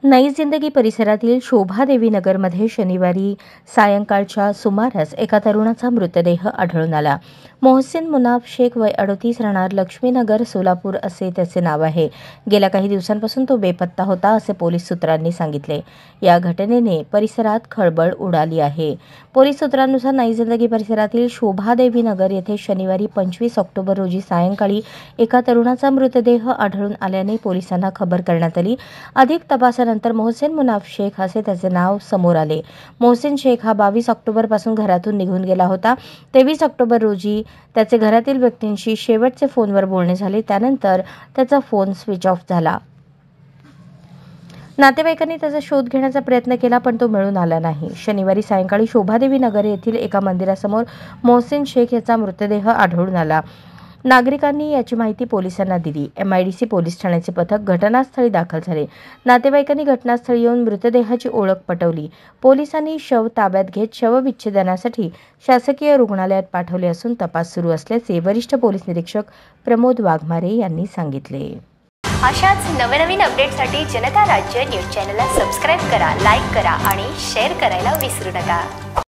नई जिंदगी परिसरातील शोभादेवी नगरमध्ये शनिवारी सायंकाळच्या सुमारास एका तरुणाचा मृतदेह आढळून आला। मोहसिन मुनाफ शेख वय 38 राहणार लक्ष्मीनगर सोलापूर असे त्याचे नाव आहे। गेल्या काही दिवसांपासून तो बेपत्ता होता असे पोलीस सूत्रांनी सांगितले। या घटनेने परिसरात खळबळ उडाली आहे। पोलीस सूत्रांनुसार नई जिंदगी परिसरातील शोभादेवी नगर येथे शनिवारी 25 ऑक्टोबर रोजी सायंकाळी एका तरुणाचा मृतदेह आढळून आल्याने पोलिसांना खबर करण्यात आली। अधिक तपासानंतर मोहसिन मुनाफ शेख असे त्याचे नाव समोर आले। मोहसिन शेख हा 22 ऑक्टोबर पासून घरातून निघून गेला होता। 23 ऑक्टोबर रोजी त्याचे घरातील व्यक्तींशी शेवटचे फोनवर बोलणे झाले, त्यानंतर त्याचा फोन स्विच ऑफ झाला। नातेवाईकांनी त्याचा शोध घेण्याचा प्रयत्न केला पण तो मिळून आला नाही। शनिवारी सायंकाळी शोभादेवी नगर येथील एका मंदिरासमोर मोहसिन शेख याचा मृतदेह आढळून आला। नागरिकांनी याची माहिती पोलिसांना दिली। MIDC पोलीस ठाण्याचे पथक घटनास्थळी दाखल झाले। नातेवाईकांनी घटनास्थळी येऊन मृतदेहाची ओळख पटवली। पोलिसांनी शव ताब्यात घेत शवविच्छेदनासाठी शासकीय रुग्णालयात पाठवले असून तपास सुरू असल्याचे वरिष्ठ पोलीस निरीक्षक प्रमोद वाघमारे यांनी सांगितले। अशाच नवनवीन अपडेटसाठी जनता राज्य न्यूज चॅनलला सबस्क्राईब करा, लाईक करा आणि शेअर करायला विसरू नका।